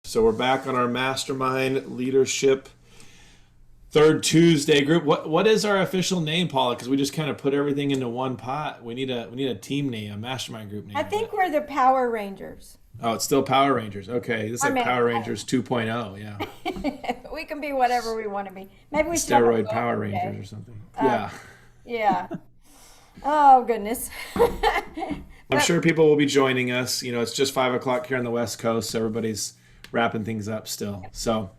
So we're back on our Mastermind Leadership third Tuesday group. What is our official name, Paula? Because we just kind of put everything into one pot. We need a team name, a mastermind group name. I think we're the Power Rangers. Oh, it's still Power Rangers. Okay, this is like Power Rangers 2.0. Yeah. We can be whatever we want to be. Maybe we should Steroid Power Rangers or something. Yeah. Yeah. Oh goodness. I'm sure people will be joining us. You know, it's just 5 o'clock here on the West Coast, so everybody's wrapping things up still. So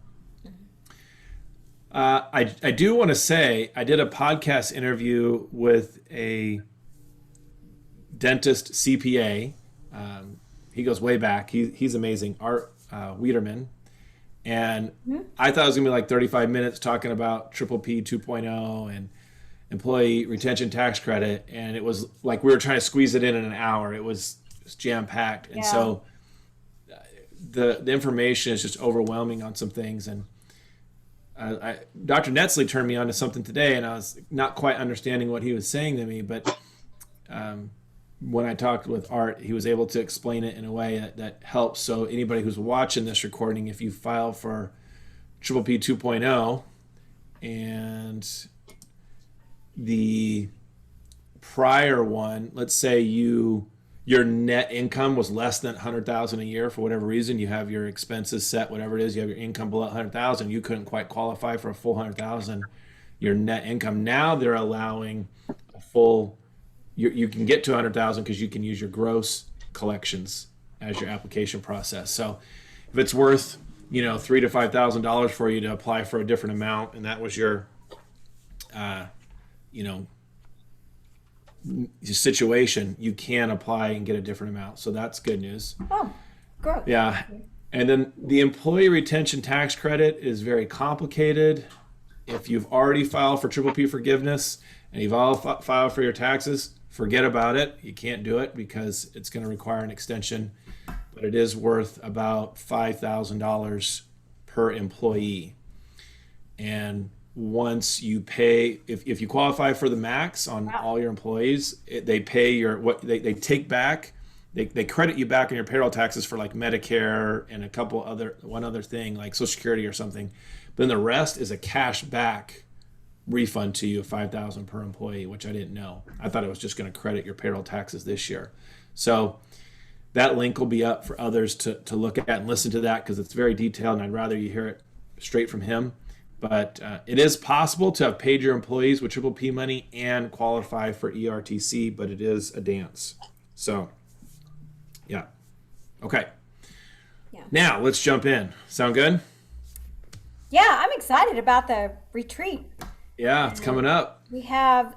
I do want to say I did a podcast interview with a dentist CPA. He goes way back. He's amazing, Art Wiederman. And I thought it was going to be like 35 minutes talking about Triple P 2.0 and employee retention tax credit. And it was like we were trying to squeeze it in an hour. It was jam-packed. And so the information is just overwhelming on some things. And Dr. Netzley turned me on to something today, and I was not quite understanding what he was saying to me. But when I talked with Art, he was able to explain it in a way that helps. So anybody who's watching this recording, if you file for Triple P 2.0 and the prior one, let's say your net income was less than $100,000 a year for whatever reason, you have your expenses set, whatever it is, you have your income below $100,000, you couldn't quite qualify for a full $100,000, your net income. Now they're allowing a full, you can get to $100,000 because you can use your gross collections as your application process. So if it's worth, $3,000 to $5,000 for you to apply for a different amount, and that was your, situation, you can apply and get a different amount. So that's good news. Oh, good. Yeah. And then the employee retention tax credit is very complicated. If you've already filed for Triple P forgiveness and you've all filed for your taxes, forget about it. You can't do it because it's going to require an extension, but it is worth about $5,000 per employee. And once you pay, if you qualify for the max on all your employees, they pay they take back, they credit you back on your payroll taxes for like Medicare and one other thing like Social Security or something. But then the rest is a cash back refund to you of $5,000 per employee, which I didn't know. I thought it was just going to credit your payroll taxes this year. So that link will be up for others to look at and listen to that because it's very detailed, and I'd rather you hear it straight from him. But it is possible to have paid your employees with Triple P money and qualify for ERTC, but it is a dance. So, yeah. Okay. Yeah. Now, let's jump in. Sound good? Yeah, I'm excited about the retreat. Yeah, it's coming up. We have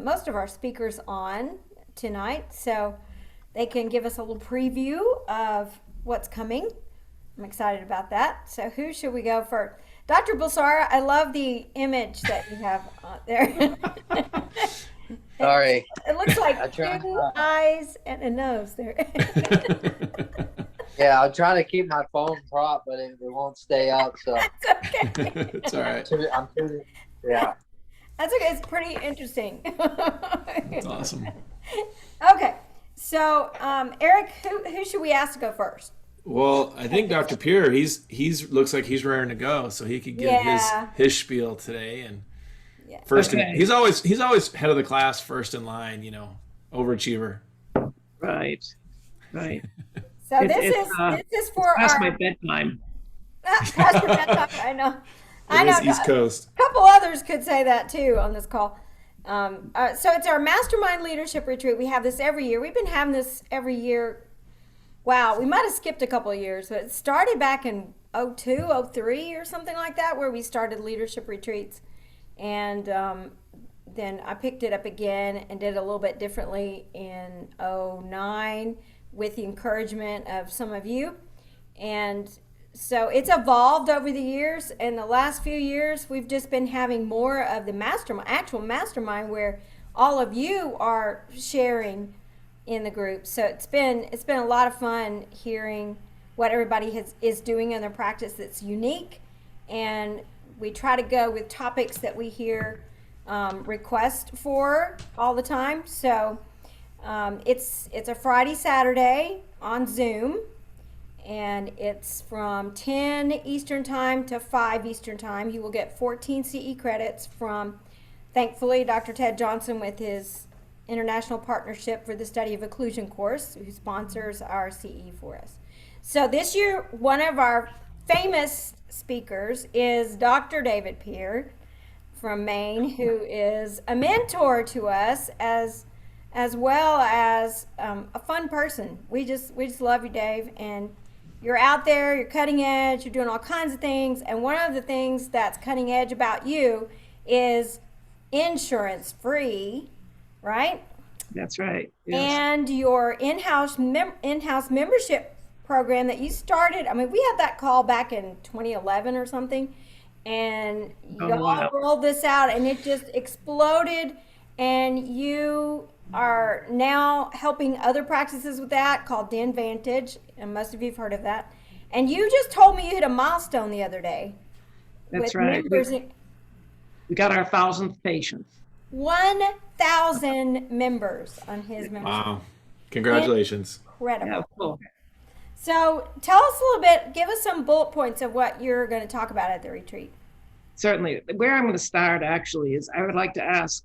most of our speakers on tonight, so they can give us a little preview of what's coming. I'm excited about that. So who should we go first? Dr. Bulsara, I love the image that you have there. Sorry. It looks like two eyes and a nose there. Yeah, I'm trying to keep my phone prop, but it won't stay up. So That's okay. It's all right. Yeah. That's okay. It's pretty interesting. That's awesome. Okay. So, Eric, who should we ask to go first? Well, I think Dr. Pier, he's looks like he's raring to go, so he could give his spiel today and first. Okay. He's always head of the class, first in line, overachiever. Right. So this is for past my bedtime. Past your bedtime. I know. I know. East Coast. A couple others could say that too on this call. So it's our Mastermind Leadership Retreat. We have this every year. We've been having this every year. Wow, we might have skipped a couple of years, but it started back in 02, 03 or something like that, where we started leadership retreats. And then I picked it up again and did a little bit differently in 09 with the encouragement of some of you. And so it's evolved over the years. In the last few years, we've just been having more of the actual mastermind where all of you are sharing in the group. So it's been a lot of fun hearing what everybody is doing in their practice that's unique, and we try to go with topics that we hear requests for all the time. So it's a Friday, Saturday on Zoom, and it's from 10 Eastern Time to 5 Eastern Time. You will get 14 CE credits from, thankfully, Dr. Ted Johnson with his International Partnership for the Study of Occlusion course, who sponsors our CE for us. So this year, one of our famous speakers is Dr. David Pier from Maine, who is a mentor to us as well as a fun person. We just love you, Dave, and you're out there, you're cutting edge, you're doing all kinds of things, and one of the things that's cutting edge about you is insurance free, right? That's right. Yes. And your in-house membership program that you started. I mean, we had that call back in 2011 or something, and y'all wow. rolled this out, and it just exploded. And you are now helping other practices with that, called Den Vantage, and most of you have heard of that. And you just told me you hit a milestone the other day. That's with right. Members We got our 1,000th patient. 1,000 members on his membership. Wow. Congratulations. Incredible. Yeah, cool. So tell us a little bit, give us some bullet points of what you're going to talk about at the retreat. Certainly. Where I'm going to start actually is I would like to ask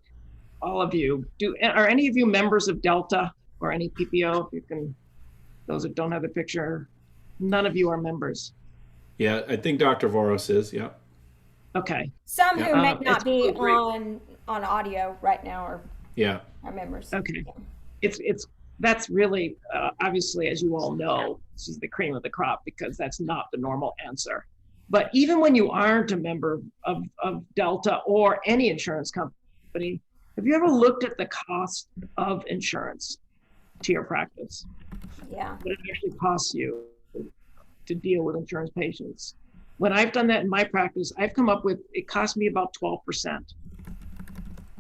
all of you, are any of you members of Delta or any PPO? If you can, those that don't have the picture, none of you are members. Yeah, I think Dr. Voros is. Yeah. Okay. Some who may not it's be great. on audio right now Yeah. are members. Okay. That's really, obviously, as you all know, this is the cream of the crop because that's not the normal answer. But even when you aren't a member of Delta or any insurance company, have you ever looked at the cost of insurance to your practice? Yeah. What it actually costs you to deal with insurance patients? When I've done that in my practice, I've come up with, it cost me about 12%.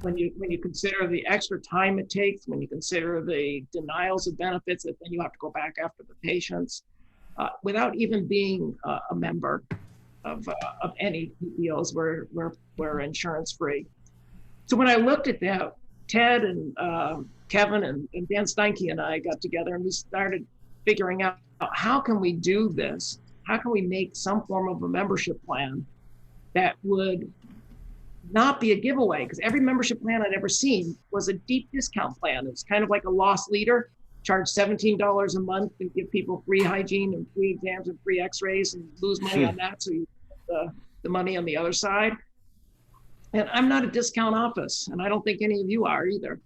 When you consider the extra time it takes, when you consider the denials of benefits that then you have to go back after the patients, without even being a member of any PPOs, we're insurance free. So when I looked at that, Ted and Kevin and Dan Steinke and I got together and we started figuring out how can we do this? How can we make some form of a membership plan that would not be a giveaway? Because every membership plan I'd ever seen was a deep discount plan. It's kind of like a loss leader, charge $17 a month and give people free hygiene and free exams and free x-rays and lose money on that. So you get the money on the other side. And I'm not a discount office, and I don't think any of you are either.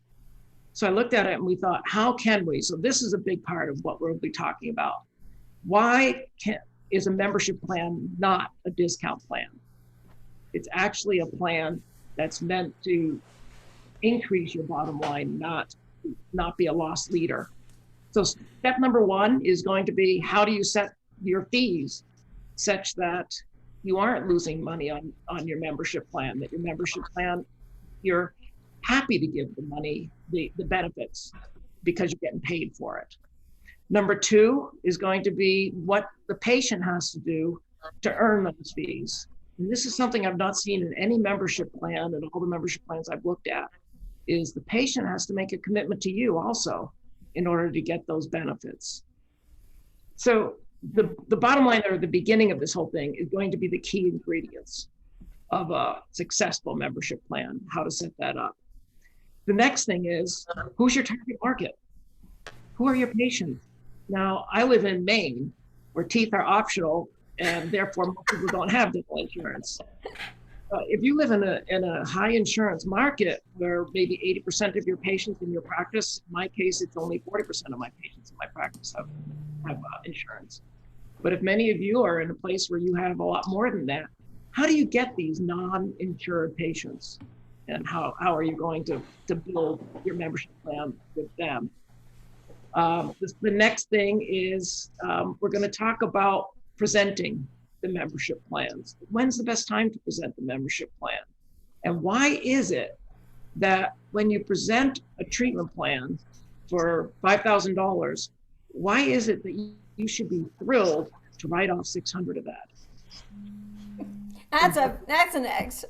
So I looked at it and we thought, how can we? So this is a big part of what we'll be talking about. Why is a membership plan not a discount plan? It's actually a plan that's meant to increase your bottom line, not be a loss leader. So step number one is going to be, how do you set your fees such that you aren't losing money on your membership plan, that your membership plan, you're happy to give the money, the benefits, because you're getting paid for it. Number two is going to be what the patient has to do to earn those fees. And this is something I've not seen in any membership plan, and all the membership plans I've looked at, is the patient has to make a commitment to you also in order to get those benefits. So the bottom line, or the beginning of this whole thing, is going to be the key ingredients of a successful membership plan, how to set that up. The next thing is, who's your target market? Who are your patients? Now, I live in Maine, where teeth are optional, and therefore most people don't have dental insurance. If you live in a high insurance market where maybe 80% of your patients in your practice, in my case, it's only 40% of my patients in my practice have insurance. But if many of you are in a place where you have a lot more than that, how do you get these non-insured patients? And how are you going to build your membership plan with them? The next thing is we're going to talk about presenting the membership plans. When's the best time to present the membership plan? And why is it that when you present a treatment plan for $5,000, why is it that you should be thrilled to write off 600 of that? That's an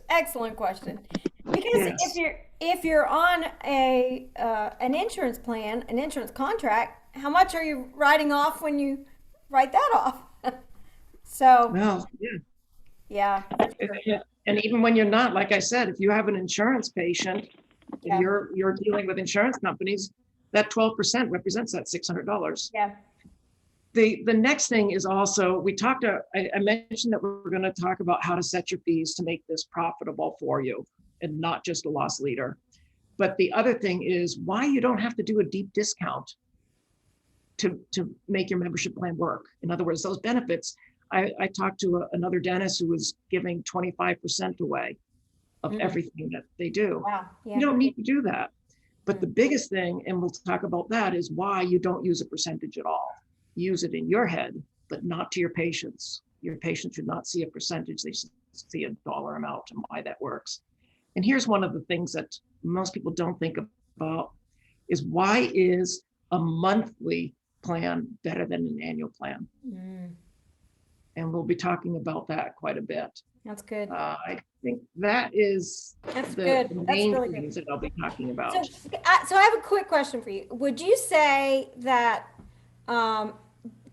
excellent question. Because Yes. if you're on an insurance plan, an insurance contract, how much are you writing off when you write that off. So, Well, yeah. yeah. And even when you're not, like I said, if you have an insurance patient, Yeah. and you're dealing with insurance companies, that 12% represents that $600. Yeah. The next thing is also, I mentioned that we're going to talk about how to set your fees to make this profitable for you and not just a loss leader. But the other thing is why you don't have to do a deep discount to make your membership plan work. In other words, those benefits, I talked to another dentist who was giving 25% away of everything that they do. Wow. Yeah. You don't need to do that. But the biggest thing, and we'll talk about that, is why you don't use a percentage at all. Use it in your head, but not to your patients. Your patients should not see a percentage, they should see a dollar amount and why that works. And here's one of the things that most people don't think about is why is a monthly plan better than an annual plan? And we'll be talking about that quite a bit. That's good. I think that is That's the good. main That's really things good. that I'll be talking about. So I have a quick question for you. Would you say that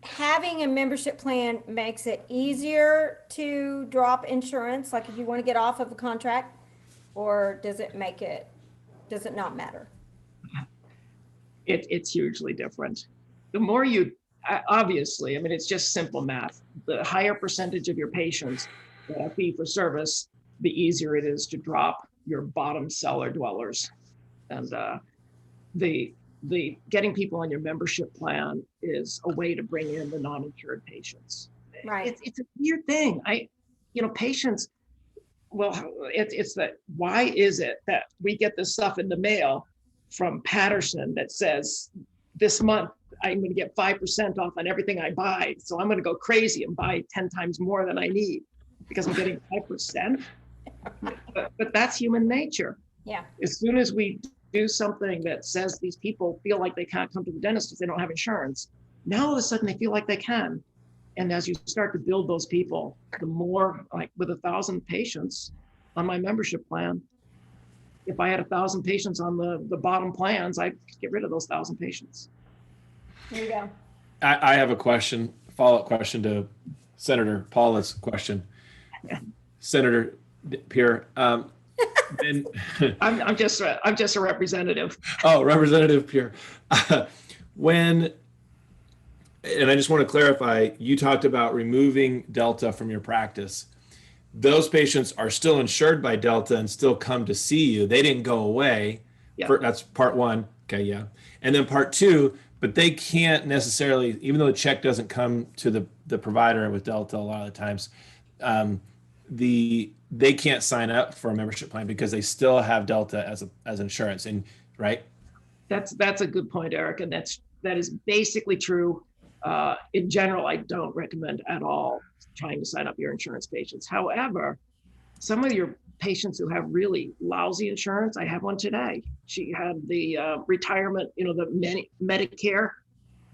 having a membership plan makes it easier to drop insurance, like if you want to get off of a contract, or does it not matter? It's hugely different. The more you, obviously, I mean, it's just simple math. The higher percentage of your patients that have fee for service, the easier it is to drop your bottom cellar dwellers. And the getting people on your membership plan is a way to bring in the non-insured patients. Right. It's a weird thing. Patients, well, it's that, why is it that we get this stuff in the mail from Patterson that says this month I'm going to get 5% off on everything I buy. So I'm going to go crazy and buy 10 times more than I need because I'm getting 5%. But that's human nature. Yeah. As soon as we do something that says these people feel like they can't come to the dentist if they don't have insurance, now all of a sudden they feel like they can. And as you start to build those people, the more, like with 1,000 patients on my membership plan, if I had 1,000 patients on the bottom plans, I'd get rid of those 1,000 patients. There you go. I have a question, follow-up question to Senator Paula's question. Senator Pier, I'm just a representative. Oh, Representative Pier. And I just want to clarify, you talked about removing Delta from your practice. Those patients are still insured by Delta and still come to see you. They didn't go away. Yeah. That's part one. Okay, yeah. And then part two, but they can't necessarily, even though the check doesn't come to the provider with Delta a lot of the times, they can't sign up for a membership plan because they still have Delta as insurance. And right? That's a good point, Eric, and that is basically true. In general, I don't recommend at all trying to sign up your insurance patients. However, some of your patients who have really lousy insurance, I have one today. She had the retirement, the Medicare.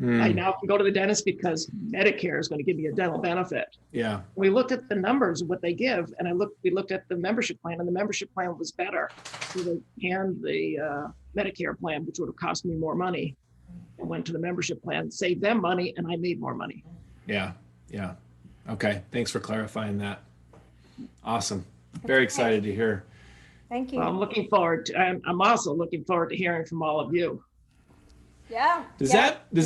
I now can go to the dentist because Medicare is going to give me a dental benefit. Yeah. We looked at the numbers of what they give, and we looked at the membership plan, and the membership plan was better. So they canned the Medicare plan, which would have cost me more money. I went to the membership plan, saved them money, and I made more money. Yeah. Yeah. Okay. Thanks for clarifying that. Awesome. Very excited to hear. Thank you. Well, I'm also looking forward to hearing from all of you. Yeah. Does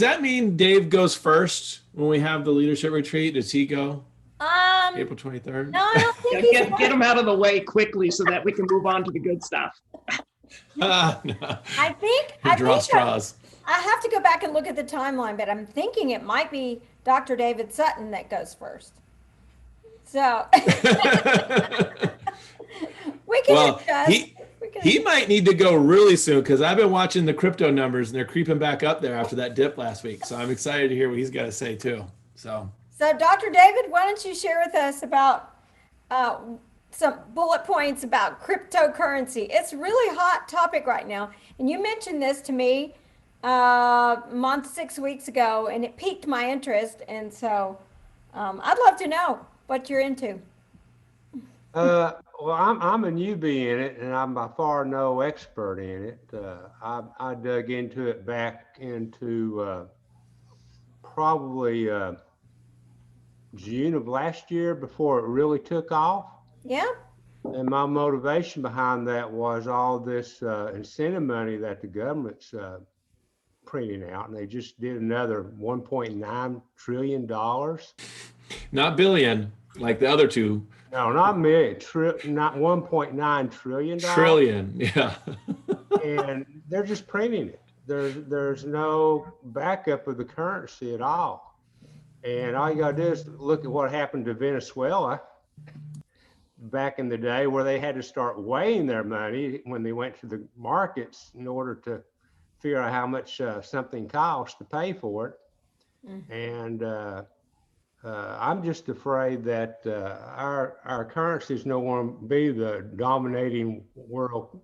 that mean Dave goes first when we have the leadership retreat? Does he go April 23rd? No, I don't think he's Get him out of the way quickly so that we can move on to the good stuff. No. I think straws. I have to go back and look at the timeline, but I'm thinking it might be Dr. David Sutton that goes first. So we can adjust. He might need to go really soon because I've been watching the crypto numbers and they're creeping back up there after that dip last week. So I'm excited to hear what he's got to say too. So Dr. David, why don't you share with us about some bullet points about cryptocurrency? It's a really hot topic right now. And you mentioned this to me a month, 6 weeks ago, and it piqued my interest. And so I'd love to know what you're into. Well, I'm a newbie in it, and I'm by far no expert in it. I dug into it back into probably June of last year before it really took off. Yeah. And my motivation behind that was all this incentive money that the government's printing out, and they just did another $1.9 trillion. Not billion, like the other two. No, not million, not $1.9 trillion. Trillion. Yeah. And they're just printing it. There's no backup of the currency at all. And all you gotta do is look at what happened to Venezuela back in the day, where they had to start weighing their money when they went to the markets in order to figure out how much something costs to pay for it. And I'm just afraid that our currency is no going to be the dominating world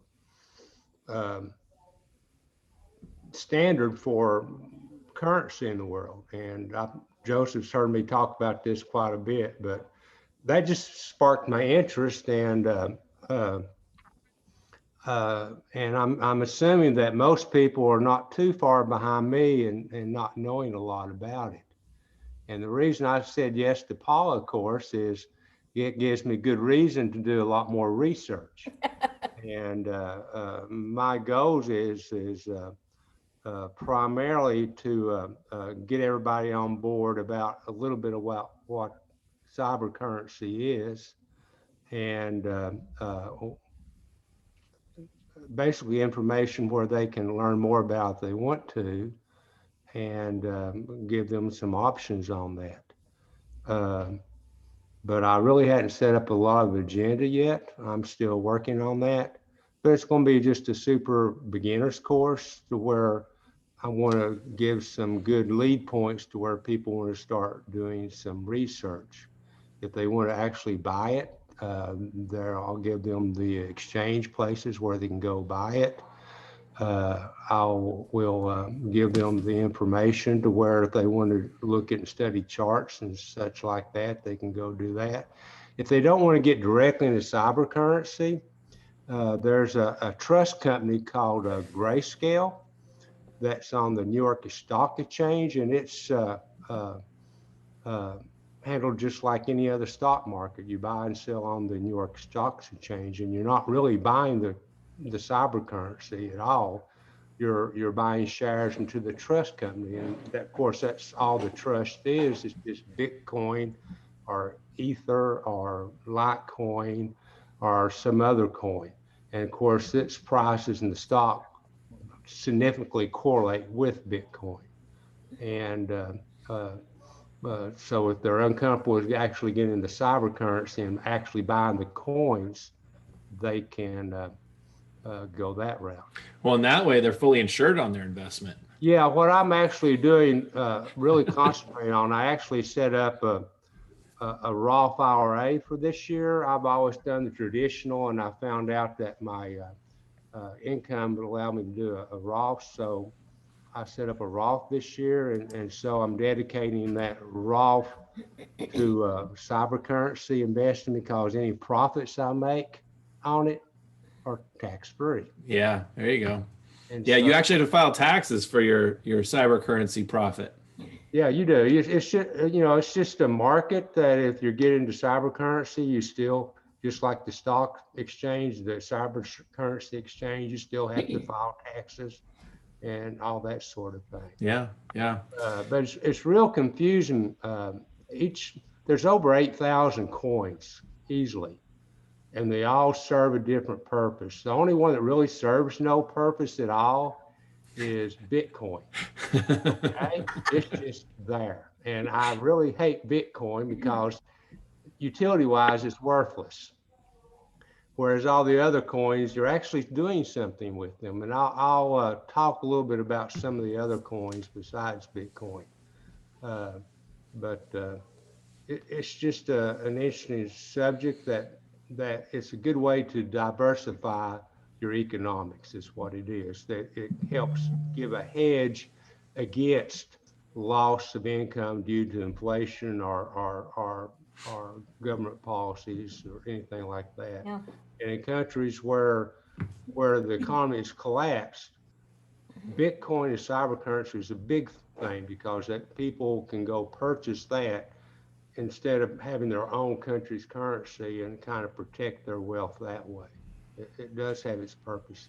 standard for currency in the world. And Joseph's heard me talk about this quite a bit, but that just sparked my interest. And I'm assuming that most people are not too far behind me and not knowing a lot about it. And the reason I said yes to Paula, of course, is it gives me good reason to do a lot more research. And my goals is primarily to get everybody on board about a little bit about what cyber currency is, and basically information where they can learn more about if they want to, and give them some options on that. But I really hadn't set up a lot of agenda yet. I'm still working on that. But it's going to be just a super beginner's course to where I want to give some good lead points to where people want to start doing some research. If they want to actually buy it, there I'll give them the exchange places where they can go buy it. We'll give them the information to where if they want to look at and study charts and such like that, they can go do that. If they don't want to get directly into cyber currency, there's a trust company called Grayscale that's on the New York Stock Exchange, and it's handled just like any other stock market. You buy and sell on the New York Stock Exchange, and you're not really buying the cyber currency at all. You're buying shares into the trust company, and that, of course, that's all the trust is just Bitcoin or Ether or Litecoin or some other coin. And of course, its prices in the stock significantly correlate with Bitcoin. And so if they're uncomfortable with actually getting into cyber currency and actually buying the coins, they can go that route. Well, in that way, they're fully insured on their investment. Yeah, what I'm actually doing, really concentrating on, I actually set up a Roth IRA for this year. I've always done the traditional, and I found out that my income would allow me to do a Roth. So I set up a Roth this year, and so I'm dedicating that Roth to cyber currency investing, because any profits I make on it are tax-free. Yeah, there you go. And yeah, so, you actually have to file taxes for your cyber currency profit. Yeah, you do. It's just, it's just a market that if you're getting into cyber currency, you still, just like the stock exchange, the cyber currency exchange, you still have to file taxes and all that sort of thing. Yeah. But it's real confusing. There's over 8,000 coins easily, and they all serve a different purpose. The only one that really serves no purpose at all is Bitcoin. Okay? It's just there. And I really hate Bitcoin because utility-wise, it's worthless. Whereas all the other coins, you're actually doing something with them. And I'll talk a little bit about some of the other coins besides Bitcoin. But it's just an interesting subject that it's a good way to diversify your economics, is what it is. That it helps give a hedge against loss of income due to inflation or government policies or anything like that. Yeah. And in countries where the economy has collapsed, Bitcoin and cyber currency is a big thing, because that people can go purchase that instead of having their own country's currency and kind of protect their wealth that way. It does have its purposes.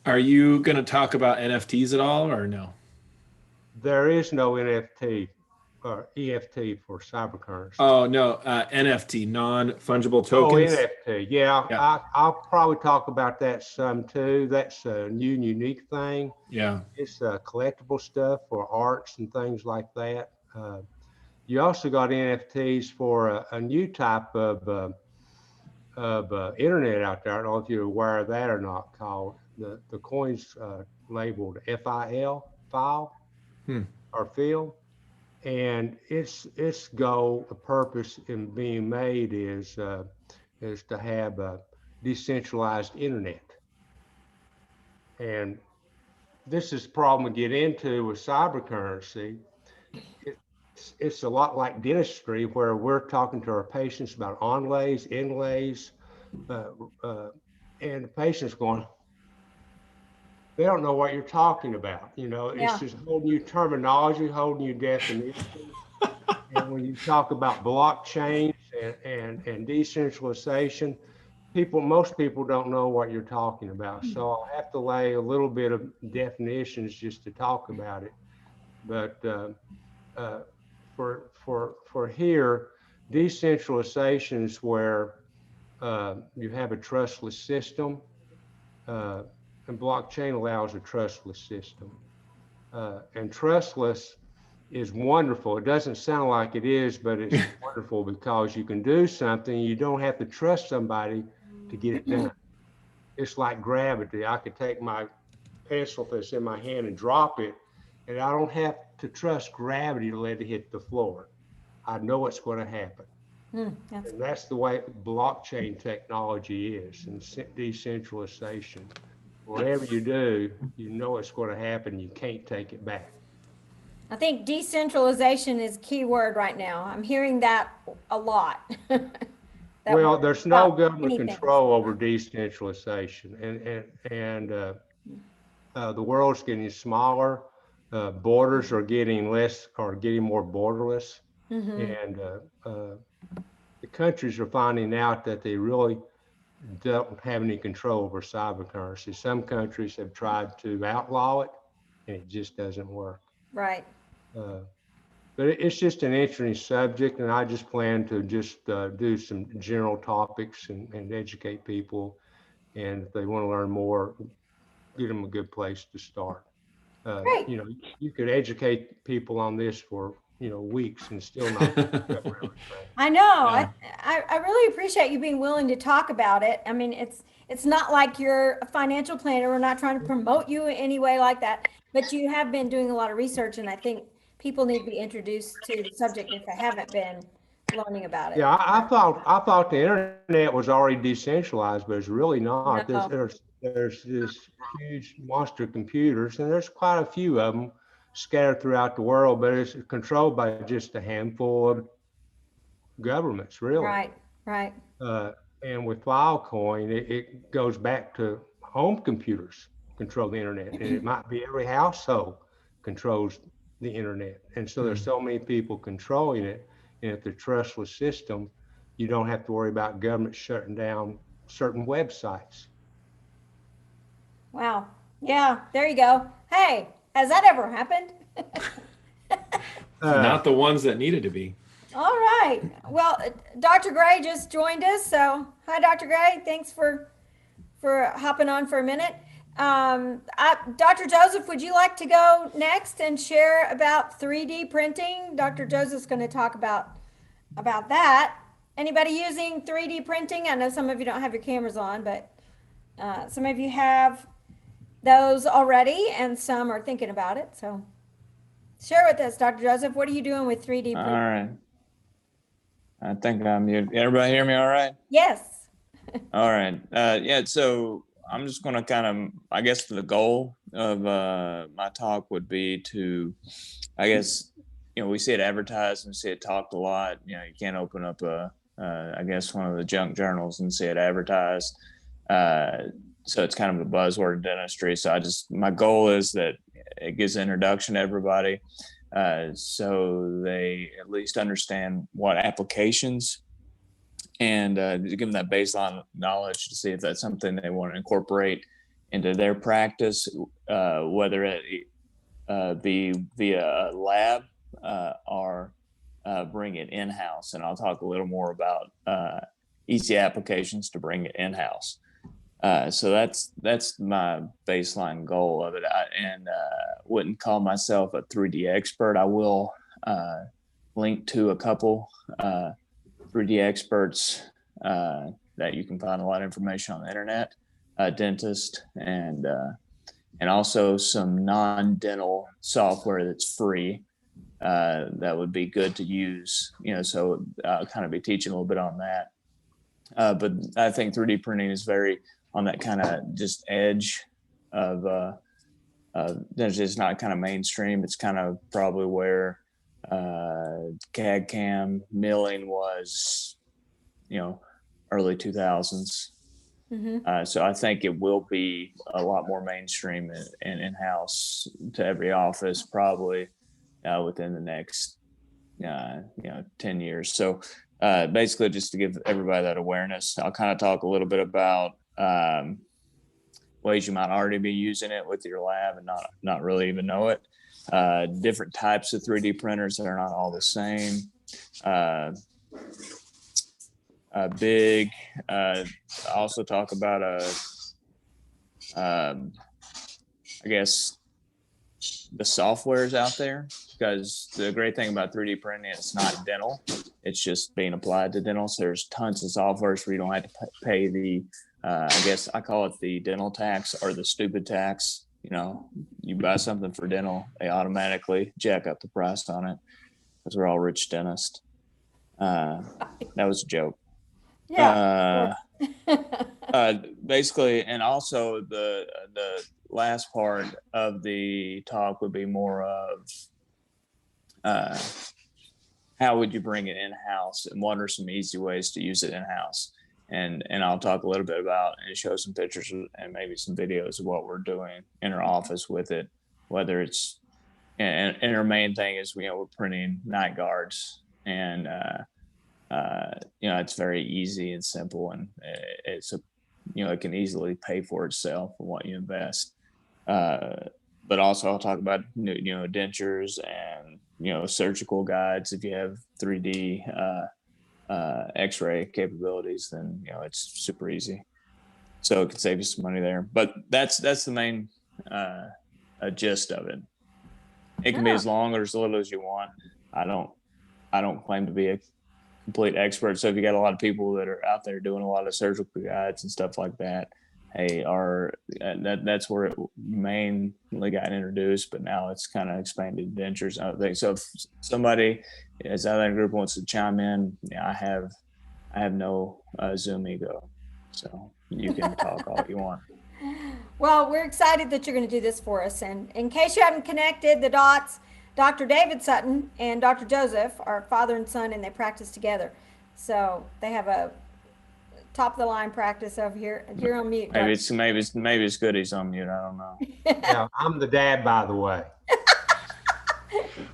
Are you going to talk about NFTs at all or no? There is no NFT or EFT for cyber currency. Oh, no, NFT, non-fungible Oh, tokens. NFT. Yeah, Yeah. I'll probably talk about that some too. That's a new and unique thing. Yeah. It's collectible stuff for arts and things like that. You also got NFTs for a new type of internet out there. I don't know if you're aware of that or not, called the coins labeled FIL, file or field. And its goal, the purpose in being made is to have a decentralized internet. And this is the problem we get into with cyber currency. It's a lot like dentistry, where we're talking to our patients about onlays, inlays, and the patient's going, they don't know what you're talking about. You know, it's just whole new terminology, whole new definitions. And when you talk about blockchain and decentralization, most people don't know what you're talking about. So I'll have to lay a little bit of definitions just to talk about it. But for here, decentralization is where you have a trustless system, and blockchain allows a trustless system. And trustless is wonderful. It doesn't sound like it is, but it's wonderful because you can do something. You don't have to trust somebody to get it done. It's like gravity. I could take my pencil that's in my hand and drop it, and I don't have to trust gravity to let it hit the floor. I know what's going to happen. And that's the way blockchain technology is, and decentralization. Whatever you do, you know it's going to happen. You can't take it back. I think decentralization is key word right now. I'm hearing that a lot. Well, there's no government control over decentralization, and the world's getting smaller. Borders are getting more borderless, and the countries are finding out that they really don't have any control over cyber currency. Some countries have tried to outlaw it, and it just doesn't work. Right. But it's just an interesting subject, and I just plan to just do some general topics and educate people. And if they want to learn more, give them a good place to start. Great. You know, you could educate people on this for, weeks and still not cover everything. I know. Yeah. I really appreciate you being willing to talk about it. I mean, it's not like you're a financial planner. We're not trying to promote you in any way like that, but you have been doing a lot of research, and I think people need to be introduced to the subject if they haven't been learning about it. Yeah, I thought the internet was already decentralized, but it's really not. No. There's this huge monster computers, and there's quite a few of them scattered throughout the world, but it's controlled by just a handful of governments, really. Right. And with Filecoin, it goes back to home computers control the internet, and it might be every household controls the internet. And so there's so many people controlling it, and if the trustless system, you don't have to worry about government shutting down certain websites. Wow. Yeah, there you go. Hey, has that ever happened? Not the ones that needed to be. All right. Well, Dr. Gray just joined us. So hi, Dr. Gray. Thanks for hopping on for a minute. Dr. Joseph, would you like to go next and share about 3D printing? Dr. Joseph's going to talk about that. Anybody using 3D printing? I know some of you don't have your cameras on, but some of you have those already, and some are thinking about it. So share with us, Dr. Joseph, what are you doing with 3D printing? All right. I think I'm muted. Everybody hear me all right? Yes. All right. Yeah, so I'm just going to kind of, I guess the goal of my talk would be to, I guess, we see it advertised and see it talked a lot. You can't open up I guess one of the junk journals and see it advertised. So it's kind of a buzzword in dentistry. So my goal is that it gives an introduction to everybody. so they at least understand what applications and to give them that baseline knowledge to see if that's something they want to incorporate into their practice, whether it be via a lab or bring it in-house. And I'll talk a little more about easy applications to bring it in-house. So that's my baseline goal of it. I wouldn't call myself a 3D expert. I will link to a couple 3D experts that you can find a lot of information on the internet, dentist, and also some non-dental software that's free that would be good to use. So I'll kind of be teaching a little bit on that. But I think 3D printing is very on that kind of just edge of it's not kind of mainstream. It's kind of probably where CAD CAM milling was, early 2000s. Mm-hmm. So I think it will be a lot more mainstream and in-house to every office probably within the next 10 years. So basically just to give everybody that awareness, I'll kind of talk a little bit about ways you might already be using it with your lab and not really even know it. Different types of 3D printers that are not all the same. I also talk about I guess the softwares out there, because the great thing about 3D printing is it's not dental. It's just being applied to dental. So there's tons of softwares where you don't have to pay the, I guess I call it the dental tax or the stupid tax. You buy something for dental, they automatically jack up the price on it because we're all rich dentists. That was a joke. Yeah. Basically, and also the last part of the talk would be more of how would you bring it in-house and what are some easy ways to use it in-house. And I'll talk a little bit about and show some pictures and maybe some videos of what we're doing in our office with it, whether it's, and our main thing is, we're printing night guards, and it's very easy and simple, and it's it can easily pay for itself for what you invest. But also I'll talk about dentures and surgical guides. If you have 3D X-ray capabilities, then it's super easy. So it can save you some money there. But that's the main gist of it. It can be as long or as little as you want. I don't claim to be a complete expert. So if you got a lot of people that are out there doing a lot of surgical guides and stuff like that, that's where it mainly got introduced, but now it's kind of expanded dentures and other things. So if somebody is out there in the group wants to chime in, I have no Zoom ego, so you can talk all you want. Well, we're excited that you're going to do this for us. And in case you haven't connected the dots, Dr. David Sutton and Dr. Joseph are father and son, and they practice together. So they have a top of the line practice over here. You're on mute. Maybe it's good he's on mute. I don't know. Yeah, I'm the dad, by the way.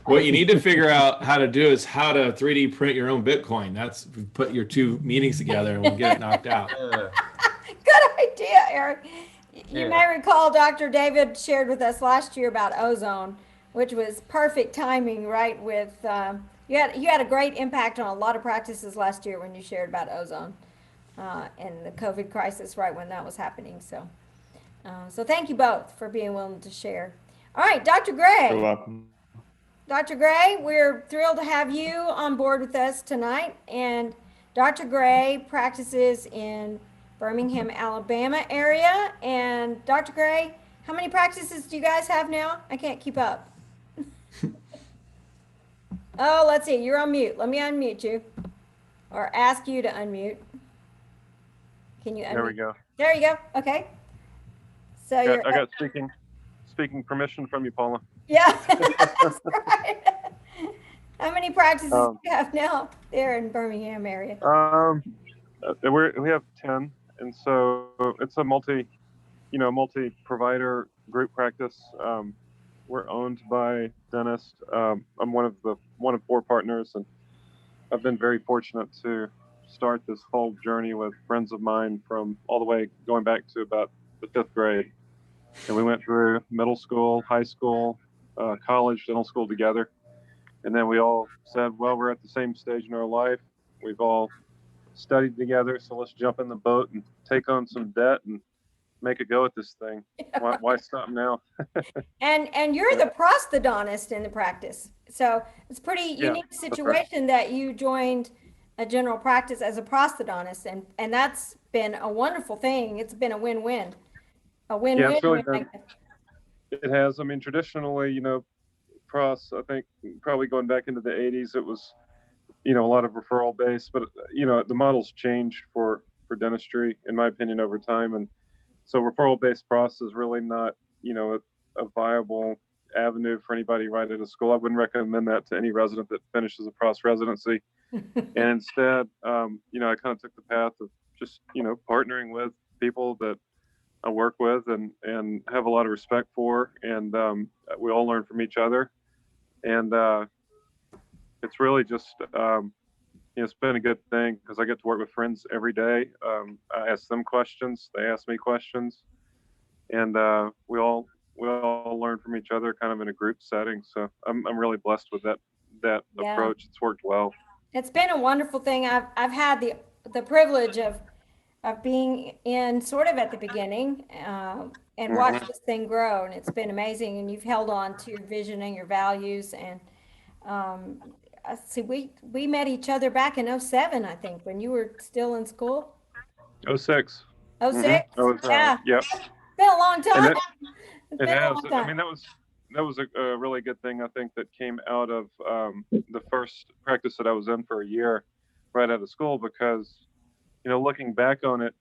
What you need to figure out how to do is how to 3D print your own Bitcoin. That's put your two meetings together and we'll get it knocked out. Good idea, Eric. You may recall Dr. David shared with us last year about ozone, which was perfect timing, right? With you had a great impact on a lot of practices last year when you shared about ozone and the COVID crisis, right when that was happening. So thank you both for being willing to share. All right, Dr. Gray. You're welcome. Dr. Gray, we're thrilled to have you on board with us tonight. And Dr. Gray practices in Birmingham, Alabama area. And Dr. Gray, how many practices do you guys have now? I can't keep up. Oh, let's see. You're on mute. Let me unmute you or ask you to unmute. Can you unmute? There we go. There you go. Okay. So I got speaking permission from you, Paula. Yeah, that's right. How many practices do you have now there in Birmingham area? We have 10, and so it's a multi-provider group practice. we're owned by dentists. I'm one of 4 partners, and I've been very fortunate to start this whole journey with friends of mine from all the way going back to about the 5th grade. And we went through middle school, high school, college, dental school together. And then we all said, well, we're at the same stage in our life. We've all studied together, so let's jump in the boat and take on some debt and make a go at this thing. Why stop now? And you're the prosthodontist in the practice. So it's a pretty Yeah, unique that's right. situation that you joined a general practice as a prosthodontist, and that's been a wonderful thing. It's been a win-win. A win-win. Yeah, it's really been. It has. I mean, traditionally, pros, I think probably going back into the 80s, it was, a lot of referral based, but the model's changed for dentistry, in my opinion, over time. And so referral based pros is really not, a viable avenue for anybody right out of school. I wouldn't recommend that to any resident that finishes a pros residency. And instead, I kind of took the path of just, partnering with people that I work with and have a lot of respect for, and we all learn from each other. And it's really just, it's been a good thing because I get to work with friends every day. I ask them questions, they ask me questions, and we all learn from each other, kind of in a group setting. So I'm really blessed with that Yeah. approach. It's worked well. It's been a wonderful thing. I've had the privilege of being in sort of at the beginning and watch this thing grow, and it's been amazing. And you've held on to your vision and your values. And I see we met each other back in 07, I think, when you were still in school. 06. 06? I was, Yeah. Yep. Been a long time. It Been a has. long I time. mean, that was a really good thing, I think, that came out of the first practice that I was in for a year right out of school, because, looking back on it,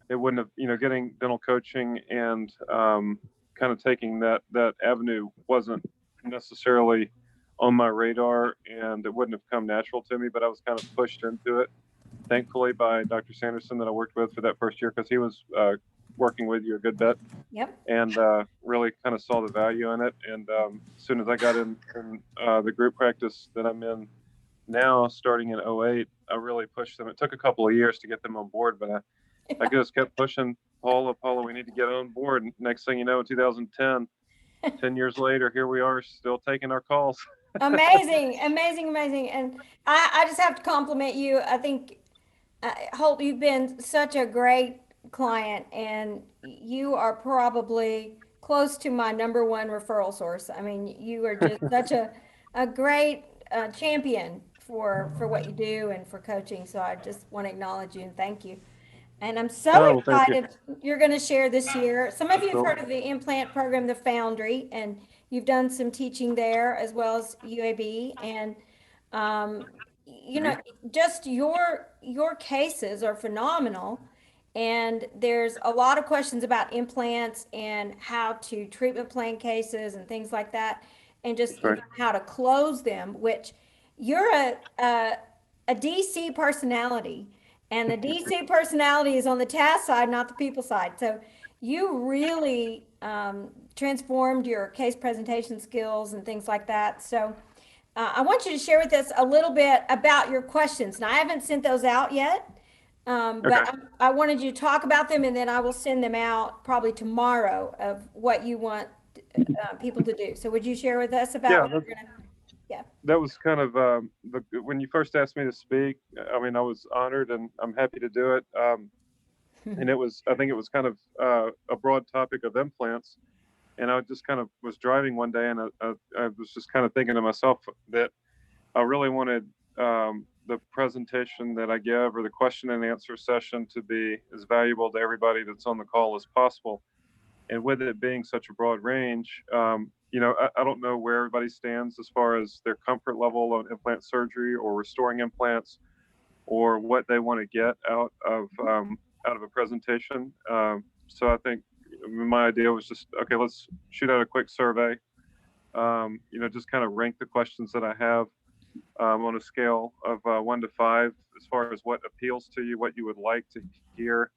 it wouldn't have, getting dental coaching and kind of taking that avenue wasn't necessarily on my radar, and it wouldn't have come natural to me, but I was kind of pushed into it, thankfully, by Dr. Sanderson that I worked with for that first year, because he was working with you a good bit. Yep. And really kind of saw the value in it. And as soon as I got in the group practice that I'm in now, starting in 08, I really pushed them. It took a couple of years to get them on board, but I just kept pushing Paula, we need to get on board. And next thing you know, in 2010, 10 years later, here we are still taking our calls. Amazing. And I just have to compliment you. I think, Holt, you've been such a great client, and you are probably close to my number one referral source. I mean, you are just such a great champion for what you do and for coaching. So I just want to acknowledge you and thank you. And I'm so Oh, well, thank you. excited you're going to share this year. Some of you have Cool. heard of the implant program, the Foundry, and you've done some teaching there as well as UAB. And just your cases are phenomenal. And there's a lot of questions about implants and how to treatment plan cases and things like that, and just Right. even how to close them. Which you're a DC personality. And the DC personality is on the task side, not the people side. So you really transformed your case presentation skills and things like that. So I want you to share with us a little bit about your questions. Now, I haven't sent those out yet, but Okay. I wanted you to talk about them, and then I will send them out probably tomorrow of what you want people to do. So would you share with us about what you're going to? That was kind of when you first asked me to speak. I mean, I was honored, and I'm happy to do it. And I think it was kind of a broad topic of implants. And I just kind of was driving one day, and I was just kind of thinking to myself that I really wanted the presentation that I give, or the question and answer session, to be as valuable to everybody that's on the call as possible. And with it being such a broad range, I don't know where everybody stands as far as their comfort level on implant surgery or restoring implants, or what they want to get out of a presentation. So I think my idea was just, okay, let's shoot out a quick survey. Just kind of rank the questions that I have on a scale of 1 to 5, as far as what appeals to you, what you would like to hear,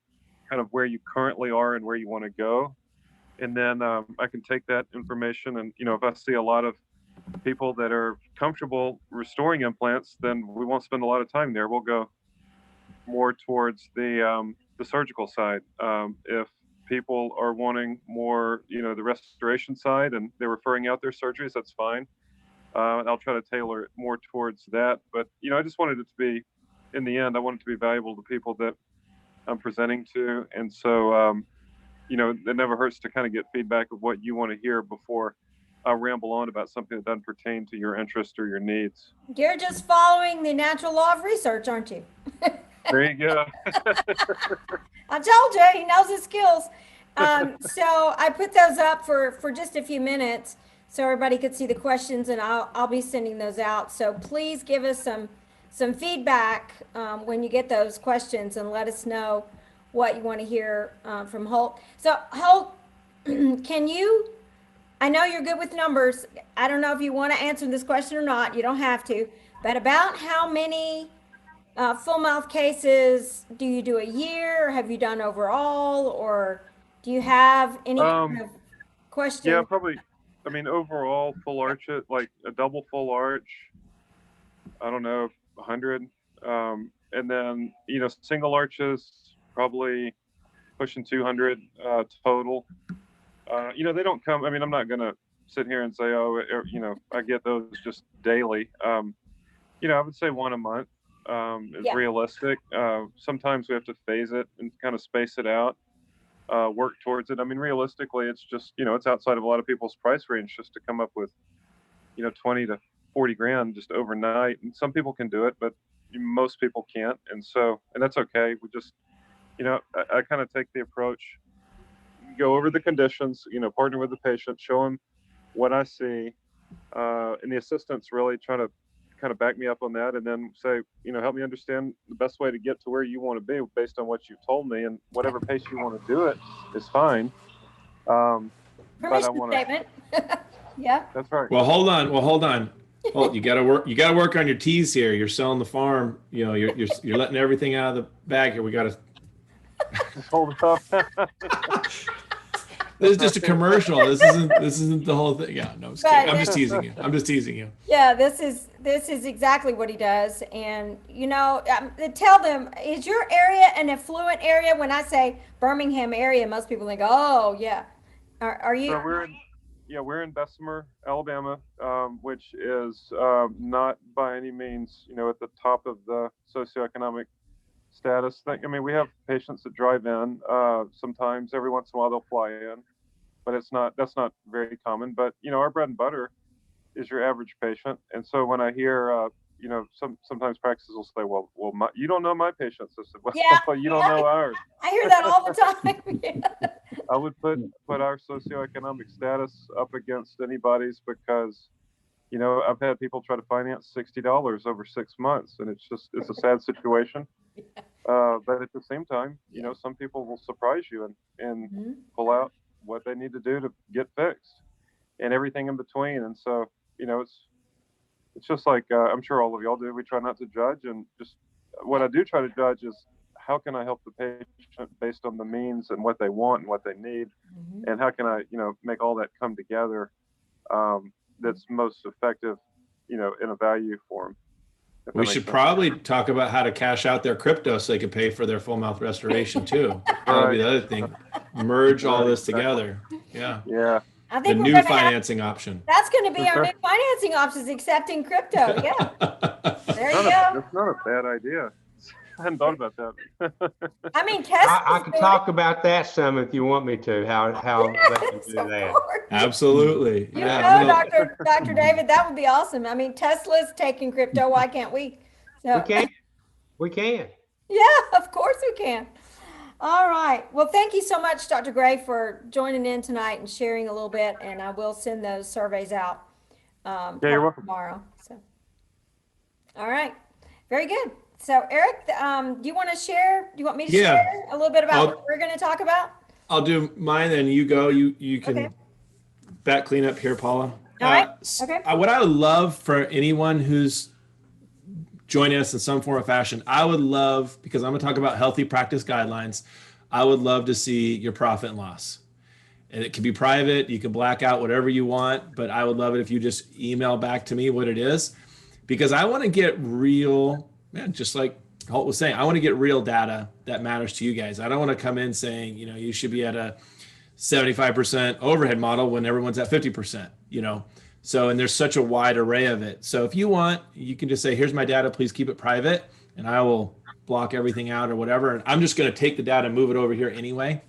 kind of where you currently are and where you want to go. And then I can take that information and, if I see a lot of people that are comfortable restoring implants, then we won't spend a lot of time there. We'll go more towards the surgical side. If people are wanting more, the restoration side and they're referring out their surgeries, that's fine. I'll try to tailor it more towards that. But, I just wanted it to be, in the end, I want it to be valuable to people that I'm presenting to. And so, it never hurts to kind of get feedback of what you want to hear before I ramble on about something that doesn't pertain to your interest or your needs. You're just following the natural law of research, aren't you? There you go. I told you, he knows his skills. So I put those up for just a few minutes so everybody could see the questions, and I'll be sending those out. So please give us some feedback when you get those questions, and let us know what you want to hear from Holt. So Holt, I know you're good with numbers. I don't know if you want to answer this question or not. You don't have to. But about how many full mouth cases do you do a year? Or have you done overall? Or do you have any kind of question? Yeah, probably. Overall, full arch, like a double full arch, I don't know, 100. And then, single arches, probably pushing 200 total. They don't come, I'm not going to sit here and say, I get those just daily. I would say one a month is realistic. Sometimes we have to phase it and kind of space it out, work towards it. Realistically, it's just, it's outside of a lot of people's price range just to come up with, 20 to 40 grand just overnight. And some people can do it, but most people can't. And that's okay. We just, I kind of take the approach, go over the conditions, partner with the patient, show them what I see. And the assistants really try to kind of back me up on that, and then say, help me understand the best way to get to where you want to be based on what you've told me, and whatever pace you want to do it is fine. Permission statement. Yeah. That's right. Well, hold on. Holt, you gotta work on your T's here. You're selling the farm. You're letting everything out of the bag here. We gotta Hold it up. This is just a commercial. This isn't the whole thing. Yeah, no, I'm just teasing you. Yeah, this is exactly what he does. And tell them, is your area an affluent area? When I say Birmingham area, most people think, oh yeah. Are you? So we're in Bessemer, Alabama, which is not by any means, at the top of the socioeconomic status thing. We have patients that drive in. Sometimes, every once in a while, they'll fly in, but that's not very common. But our bread and butter is your average patient. And so when I hear, sometimes practices will say, well, you don't know my patients. I said, well, you don't know ours. I hear that all the time. Yeah. I would put our socioeconomic status up against anybody's, because I've had people try to finance $60 over 6 months, and it's a sad situation. But at the same time, some people will surprise you and pull out what they need to do to get fixed, and everything in between. And so, it's just like, I'm sure all of y'all do. We try not to judge, and just what I do try to judge is, how can I help the patient based on the means and what they want and what they need, and how can I, make all that come together that's most effective, in a value for them. We should probably talk about how to cash out their crypto so they can pay for their full mouth restoration too. That would be the other thing. Merge all this together. Yeah. Yeah. I think the new financing option. That's going to be our new financing options, accepting crypto. Yeah. There you go. That's not a bad idea. I hadn't thought about that. Tesla. I can talk about that some if you want me to, how they can do that. Absolutely. Dr. David, that would be awesome. Tesla's taking crypto. Why can't we? So, We can. Yeah, of course we can. All right. Well, thank you so much, Dr. Gray, for joining in tonight and sharing a little bit. And I will send those surveys out you're welcome. Tomorrow. So, all right. Very good. So, Eric, do you want to share? Do you want me to share a little bit about what we're going to talk about? I'll do mine, and you go. You can back clean up here, Paula. All right. Okay. What I would love for anyone who's joining us in some form or fashion, I would love, because I'm going to talk about healthy practice guidelines, I would love to see your profit and loss. and it can be private. You can black out whatever you want, but I would love it if you just email back to me what it is, because I want to get real, man, just like Holt was saying, I want to get real data that matters to you guys. I don't want to come in saying, you should be at a 75% overhead model when everyone's at 50%, So, and there's such a wide array of it. So if you want, you can just say, here's my data, please keep it private, and I will block everything out or whatever. And I'm just going to take the data and move it over here anyway,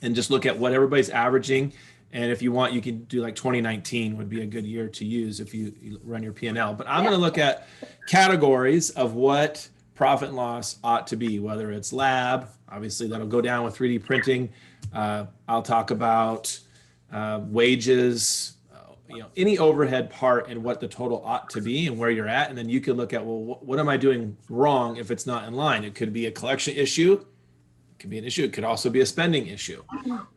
and just look at what everybody's averaging. And if you want, you can do like 2019 would be a good year to use if you run your P&L. But I'm going to look at categories of what profit and loss ought to be, whether it's lab, obviously that'll go down with 3D printing. I'll talk about wages, any overhead part and what the total ought to be and where you're at. And then you can look at, well, what am I doing wrong if it's not in line? It could be a collection issue. It could be an issue. It could also be a spending issue.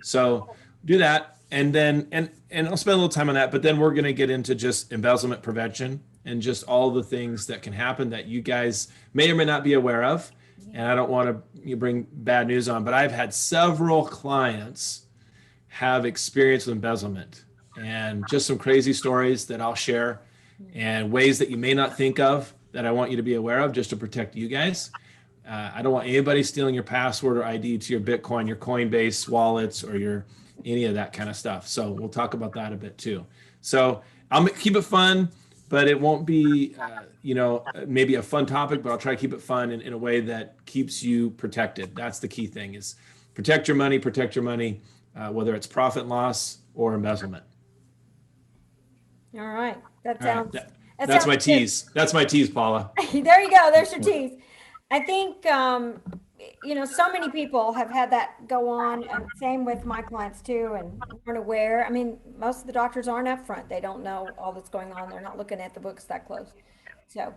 So do that. And then, and I'll spend a little time on that, but then we're going to get into just embezzlement prevention and just all the things that can happen that you guys may or may not be aware of. And I don't want to bring bad news on, but I've had several clients have experience with embezzlement, and just some crazy stories that I'll share, and ways that you may not think of that I want you to be aware of just to protect you guys. I don't want anybody stealing your password or ID to your Bitcoin, your Coinbase wallets, or your any of that kind of stuff. So we'll talk about that a bit too. So I'll keep it fun, but it won't be, maybe a fun topic, but I'll try to keep it fun in a way that keeps you protected. That's the key thing, is protect your money, whether it's profit and loss or embezzlement. All right. That sounds. That's my tease. That's my tease, Paula. There you go. There's your tease. I think, so many people have had that go on, and same with my clients too, and aren't aware. I mean, most of the doctors aren't up front. They don't know all that's going on. They're not looking at the books that close. So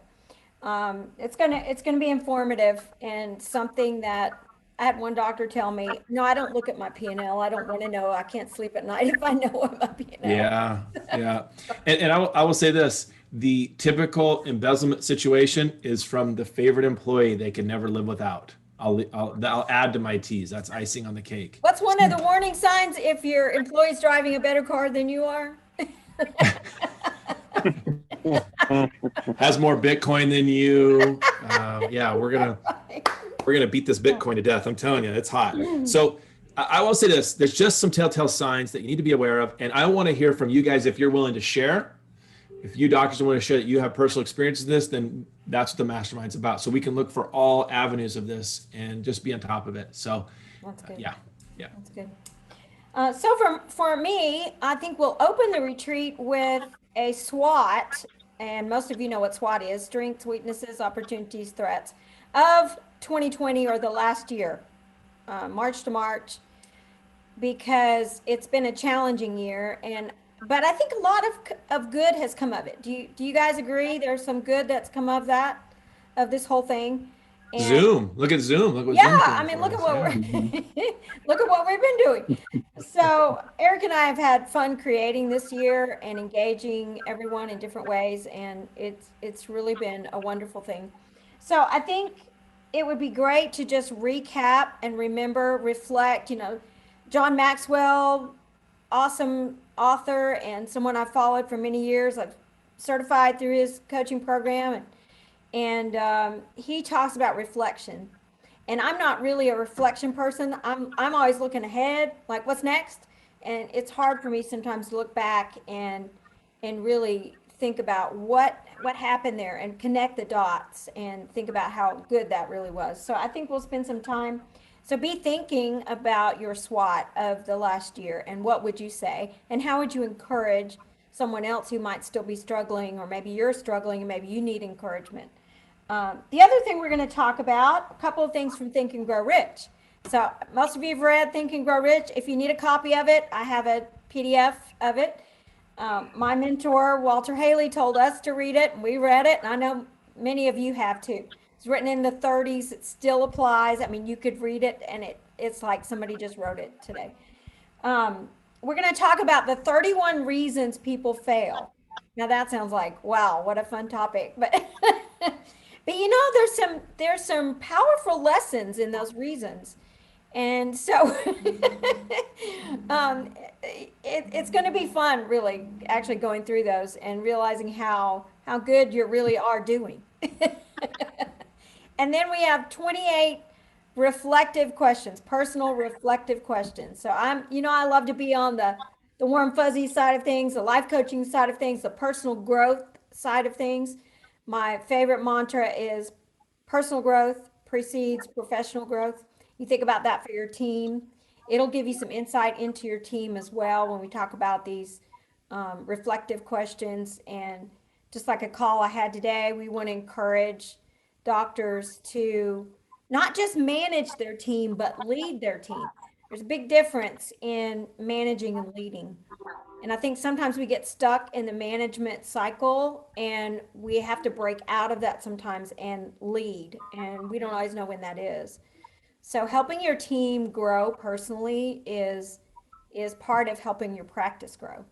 it's gonna be informative, and something that I had one doctor tell me, no, I don't look at my P&L. I don't want to know. I can't sleep at night if I know what my P&L. Yeah. And I will say this, the typical embezzlement situation is from the favorite employee they can never live without. I'll add to my tease. That's icing on the cake. What's one of the warning signs if your employee's driving a better car than you are? Has more Bitcoin than you. We're gonna beat this Bitcoin to death. I'm telling you, it's hot. So I will say this: there's just some telltale signs that you need to be aware of, and I want to hear from you guys if you're willing to share. If you doctors want to share that you have personal experience with this, then that's what the mastermind's about. So we can look for all avenues of this and just be on top of it. So that's good. Yeah. That's good. So for me, I think we'll open the retreat with a SWOT, and most of you know what SWOT is: strengths, weaknesses, opportunities, threats of 2020 or the last year, March to March, because it's been a challenging year, but I think a lot of good has come of it. Do you guys agree? There's some good that's come of this whole thing. And Zoom. Look at Zoom. Look what yeah, Zoom I mean, look at what look at what we've been doing. So Eric and I have had fun creating this year and engaging everyone in different ways, and it's really been a wonderful thing. So I think it would be great to just recap and remember, reflect. John Maxwell, awesome author and someone I've followed for many years. I've certified through his coaching program, and he talks about reflection. And I'm not really a reflection person. I'm always looking ahead, like what's next. And it's hard for me sometimes to look back and really think about what happened there and connect the dots and think about how good that really was. So I think we'll spend some time. So be thinking about your SWOT of the last year, and what would you say, and how would you encourage someone else who might still be struggling, or maybe you're struggling and maybe you need encouragement. The other thing we're going to talk about, a couple of things from Think and Grow Rich. So most of you have read Think and Grow Rich. If you need a copy of it, I have a PDF of it. My mentor, Walter Haley, told us to read it, and we read it, and I know many of you have too. It's written in the 30s. It still applies. I mean, you could read it, and it's like somebody just wrote it today. We're going to talk about the 31 reasons people fail. Now, that sounds like, wow, what a fun topic. But but there's some powerful lessons in those reasons. And so it's going to be fun, really, actually going through those and realizing how good you really are doing. And then we have 28 reflective questions, personal reflective questions. So I love to be on the warm fuzzy side of things, the life coaching side of things, the personal growth side of things. My favorite mantra is personal growth precedes professional growth. You think about that for your team. It'll give you some insight into your team as well when we talk about these reflective questions. And just like a call I had today, we want to encourage doctors to not just manage their team, but lead their team. There's a big difference in managing and leading. And I think sometimes we get stuck in the management cycle and we have to break out of that sometimes and lead. And we don't always know when that is. So helping your team grow personally is part of helping your practice grow.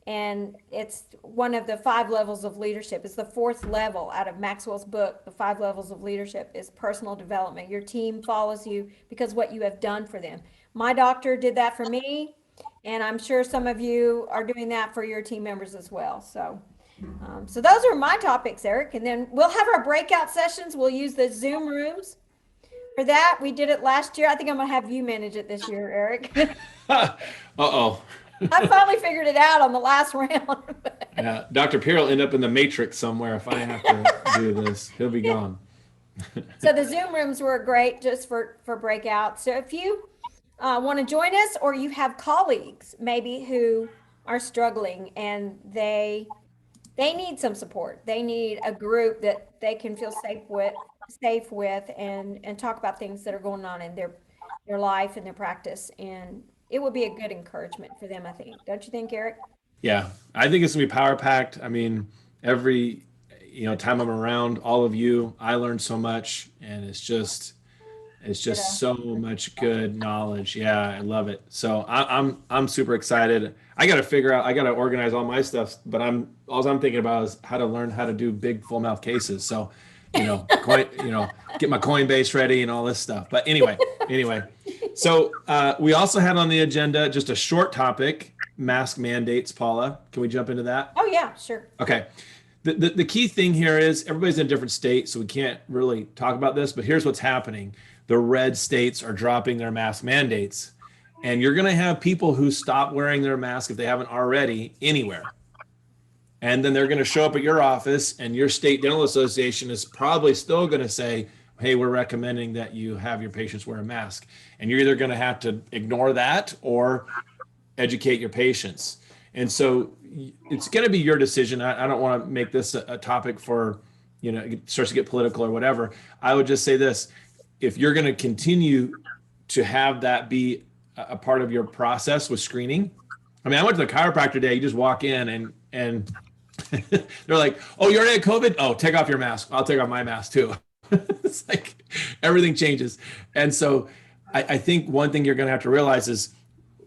And it's one of the 5 levels of leadership. It's the 4th level out of Maxwell's book, The 5 Levels of Leadership, is personal development. Your team follows you because what you have done for them. My doctor did that for me, and I'm sure some of you are doing that for your team members as well. So those are my topics, Eric. And then we'll have our breakout sessions. We'll use the Zoom rooms. For that, we did it last year. I think I'm going to have you manage it this year, Eric. Uh-oh. I finally figured it out on the last round. Yeah, Dr. Pier will end up in the Matrix somewhere if I have to do this. He'll be gone. So the Zoom rooms were great just for breakout. So if you want to join us, or you have colleagues maybe who are struggling and they need some support, they need a group that they can feel safe with and talk about things that are going on in their life and their practice, and it would be a good encouragement for them, I think. Don't you think, Eric? Yeah, I think it's gonna be power packed. I mean, every time I'm around all of you, I learn so much, and it's just so much good knowledge. Yeah, I love it. So I'm super excited. I got to organize all my stuff, but all I'm thinking about is how to learn how to do big full mouth cases. So, get my Coinbase ready and all this stuff. But anyway. So we also had on the agenda just a short topic, mask mandates. Paula, can we jump into that? Oh yeah, sure. Okay. The key thing here is everybody's in a different state, so we can't really talk about this, but here's what's happening. The red states are dropping their mask mandates, and you're going to have people who stop wearing their mask if they haven't already anywhere. And then they're going to show up at your office, and your state dental association is probably still going to say, hey, we're recommending that you have your patients wear a mask. And you're either going to have to ignore that or educate your patients. And so it's going to be your decision. I don't want to make this a topic for, it starts to get political or whatever. I would just say this: if you're going to continue to have that be a part of your process with screening. I mean, I went to the chiropractor today. You just walk in and they're like, oh, you already had COVID? Oh, take off your mask. I'll take off my mask too. It's like everything changes. And so I think one thing you're going to have to realize is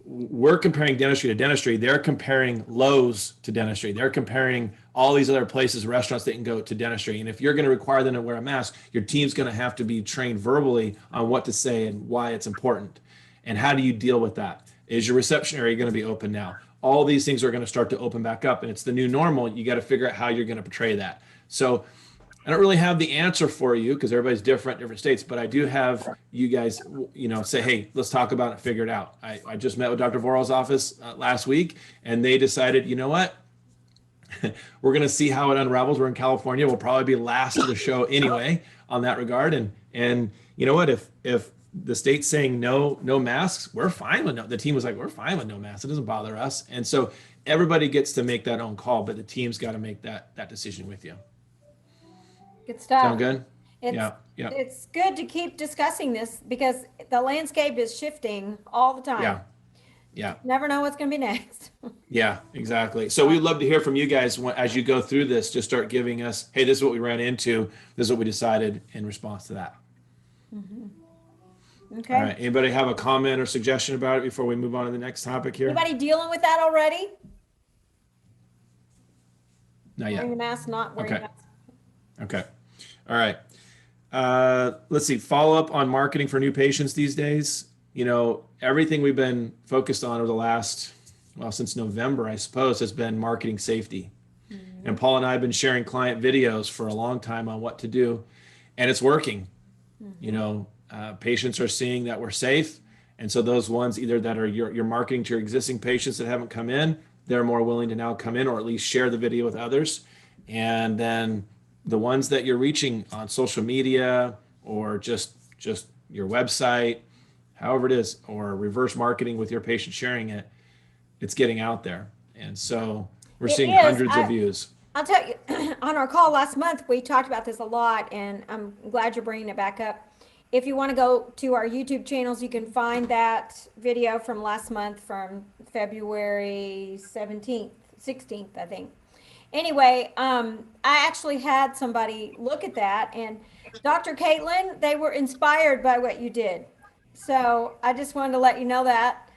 we're comparing dentistry to dentistry. They're comparing Lowe's to dentistry. They're comparing all these other places, restaurants that can go to dentistry. And if you're going to require them to wear a mask, your team's going to have to be trained verbally on what to say and why it's important. And how do you deal with that? Is your reception area going to be open now? All these things are going to start to open back up, and it's the new normal. You got to figure out how you're going to portray that. So I don't really have the answer for you because everybody's different states, but I do have you guys, say, hey, let's talk about it, figure it out. I just met with Dr. Voral's office last week, and they decided, you know what? We're going to see how it unravels. We're in California. We'll probably be last to the show anyway on that regard. And you know what? If the state's saying no masks, we're fine with no. The team was like, we're fine with no masks. It doesn't bother us. And so everybody gets to make that own call, but the team's got to make that decision with you. Good stuff. Sound good? Yeah. Yeah. It's good to keep discussing this because the landscape is shifting all the time. Yeah. Never know what's going to be next. Yeah, exactly. So we'd love to hear from you guys as you go through this. Just start giving us, hey, this is what we ran into. This is what we decided in response to that. Mm-hmm. Okay. All right. Anybody have a comment or suggestion about it before we move on to the next topic here? Anybody dealing with that already? Not yet. Wearing the mask, not wearing the Okay. mask. Okay. All right. Let's see, follow up on marketing for new patients these days. You know, everything we've been focused on over the last, well, since November, I suppose, has been marketing safety. And Paul and I have been sharing client videos for a long time on what to do, and it's working. You know, patients are seeing that we're safe. And so those ones either that are you're marketing to your existing patients that haven't come in, they're more willing to now come in or at least share the video with others. And then the ones that you're reaching on social media or just your website, however it is, or reverse marketing with your patient sharing it, it's getting out there. And so we're seeing hundreds of views. I'll tell you, on our call last month, we talked about this a lot, and I'm glad you're bringing it back up. If you want to go to our YouTube channels, you can find that video from last month from February 17th, 16th, I think. Anyway, I actually had somebody look at that, and Dr. Caitlin, they were inspired by what you did. So I just wanted to let you know that.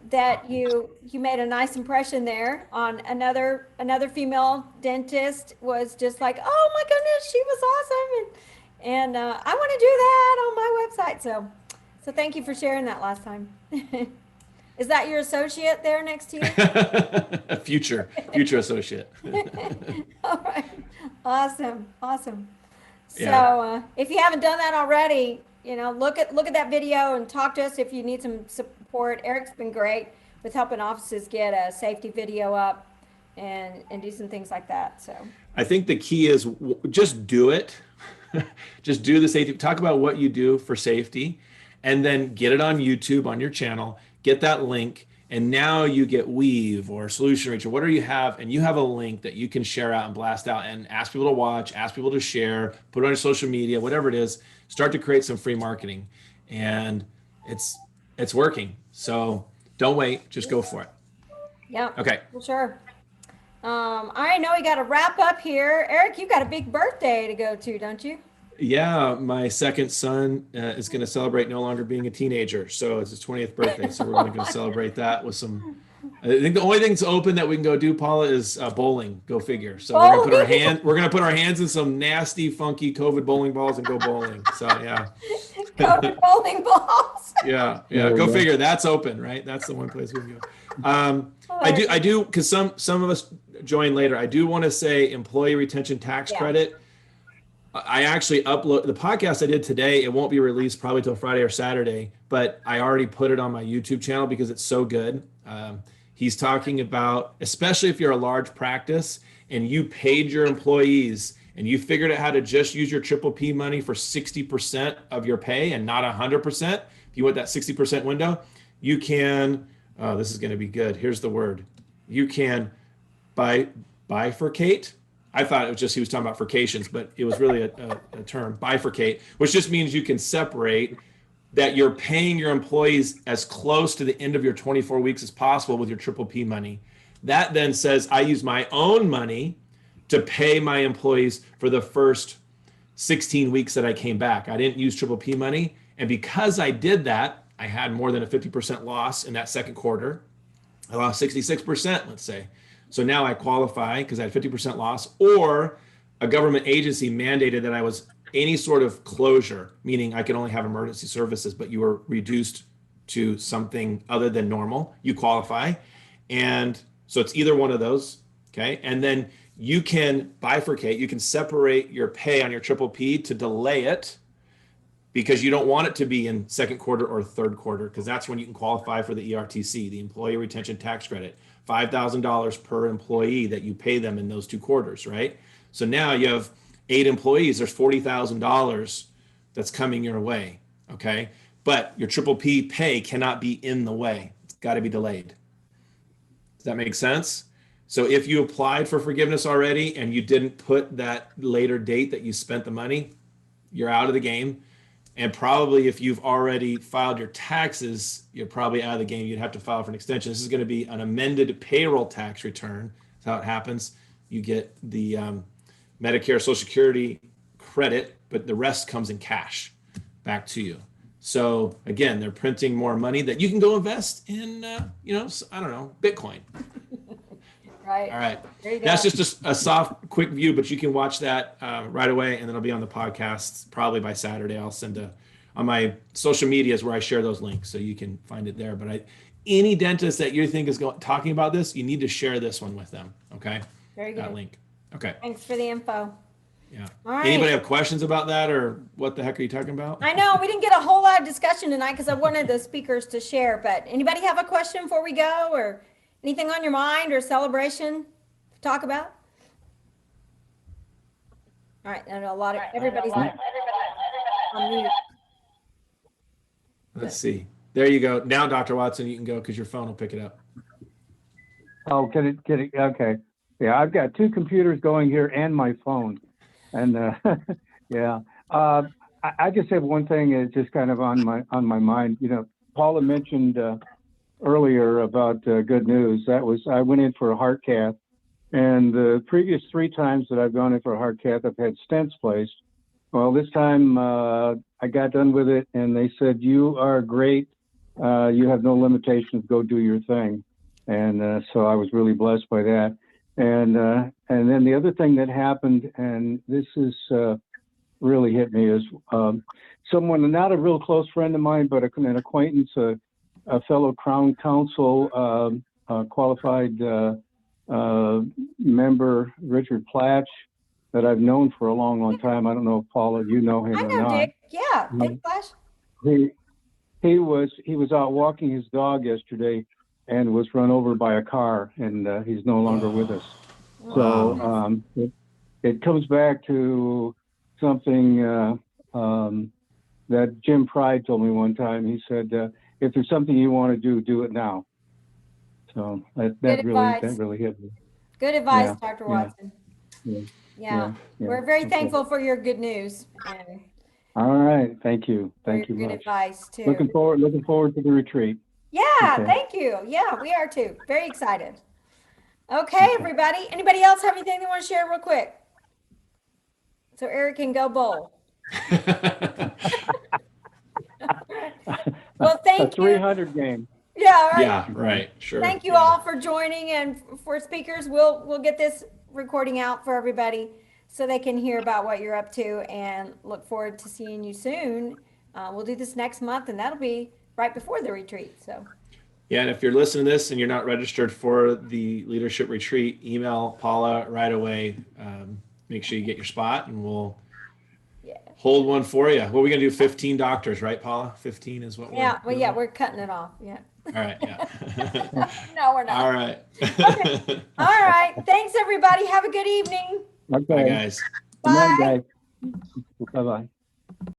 That you made a nice impression there on another female dentist was just like, oh my goodness, she was awesome, and I want to do that on my website. So thank you for sharing that last time. Is that your associate there next to you? Future associate. All right, awesome. So Yeah. if you haven't done that already, you know, look at that video and talk to us if you need some support. Eric's been great with helping offices get a safety video up and do some things like that. So I think the key is just do it. Just do the safety. Talk about what you do for safety, and then get it on YouTube on your channel. Get that link, and now you get Weave or Solution Reach or whatever you have, and you have a link that you can share out and blast out and ask people to watch, ask people to share, put it on your social media, whatever it is. Start to create some free marketing, and it's working. So don't wait, just go for it. yeah, Okay. for sure. I know we got to wrap up here. Eric, you got a big birthday to go to, don't you? Yeah, my second son is going to celebrate no longer being a teenager. So it's his 20th birthday. So we're going to celebrate that with some. I think the only thing that's open that we can go do, Paula, is bowling. Go figure. So we're going to put our hands in some nasty, funky COVID bowling balls and go bowling. So yeah. COVID bowling balls. Yeah. Go figure. That's open, right? That's the one place we can go. I do, because some of us join later. I do want to say employee retention tax credit. I actually upload the podcast I did today. It won't be released probably till Friday or Saturday, but I already put it on my YouTube channel because it's so good. He's talking about, especially if you're a large practice and you paid your employees and you figured out how to just use your triple P money for 60% of your pay and not 100%. If you want that 60% window, you can, this is going to be good. Here's the word. You can bifurcate. I thought it was just he was talking about furcations, but it was really a term, bifurcate, which just means you can separate that you're paying your employees as close to the end of your 24 weeks as possible with your triple P money. That then says I use my own money to pay my employees for the first 16 weeks that I came back. I didn't use triple P money. And because I did that, I had more than a 50% loss in that second quarter. I lost 66%, let's say. So now I qualify because I had 50% loss, or a government agency mandated that I was any sort of closure, meaning I could only have emergency services, but you were reduced to something other than normal, you qualify. And so it's either one of those, okay? And then you can bifurcate, you can separate your pay on your triple P to delay it because you don't want it to be in second quarter or third quarter, because that's when you can qualify for the ERTC, the Employee Retention Tax Credit. $5,000 per employee that you pay them in those 2 quarters, right? So now you have 8 employees, there's $40,000 that's coming your way, okay? But your triple P pay cannot be in the way. It's got to be delayed. Does that make sense? So if you applied for forgiveness already and you didn't put that later date that you spent the money, you're out of the game. And probably if you've already filed your taxes, you're probably out of the game. You'd have to file for an extension. This is going to be an amended payroll tax return. That's how it happens. You get the Medicare, Social Security credit, but the rest comes in cash back to you. So again, they're printing more money that you can go invest in, I don't know, Bitcoin. Right. All right. There you go. That's just a soft, quick view, but you can watch that right away, and then it'll be on the podcast probably by Saturday. I'll send on my social medias where I share those links, so you can find it there. But any dentist that you think is talking about this, you need to share this one with them. Okay. Very good. That link. Okay. Thanks for the info. Yeah. All right. Anybody have questions about that, or what the heck are you talking about? I know we didn't get a whole lot of discussion tonight because I wanted the speakers to share, but anybody have a question before we go, or anything on your mind or celebration to talk about? All right. I know a lot of everybody's on mute. Let's see. There you go. Now, Dr. Watson, you can go because your phone will pick it up. Oh, can it, okay. Yeah, I've got two computers going here and my phone. And yeah, I just have one thing that's just kind of on my mind. You know, Paula mentioned earlier about good news. I went in for a heart cath, and the previous 3 times that I've gone in for a heart cath, I've had stents placed. Well, this time I got done with it, and they said, "You are great. You have no limitations. Go do your thing." And so I was really blessed by that. And then the other thing that happened, and this is really hit me, is someone, not a real close friend of mine, but an acquaintance, a fellow Crown Counsel, qualified member, Richard Platch, that I've known for a long, long time. I don't know if Paula, you know him I or know not. Dick. Yeah, Dick Flash. He was out walking his dog yesterday and was run over by a car, and he's no longer with us. So it comes back to something that Jim Pride told me one time. He said, if there's something you want to do, do it now. So that really hit me. Good advice, Yeah, Dr. yeah, Watson. yeah. We're very Okay. thankful for your good news and All right. Thank you. for Thank your you good much. advice too. Looking forward to the retreat. Yeah, Okay. thank you. Yeah, we are too. Very excited. Okay, everybody. Anybody else have anything they want to share real quick? So Eric can go bowl. Well, A thank you. 300 game. Yeah, all right. Yeah, right. Sure. Thank you Yeah. all for joining, and for speakers, we'll get this recording out for everybody so they can hear about what you're up to, and look forward to seeing you soon. We'll do this next month, and that'll be right before the retreat. So Yeah, and if you're listening to this and you're not registered for the leadership retreat, email Paula right away. Make sure you get your spot, and we'll hold one for you. What are we gonna do? 15 doctors, right, Paula? 15 is what we're doing? yeah, we're cutting it off. Yeah. All right. Yeah. No, we're not. All right. Okay. All right. Thanks, everybody. Have a good evening. Okay. Bye, guys. Good night, Bye. guys. Bye-bye.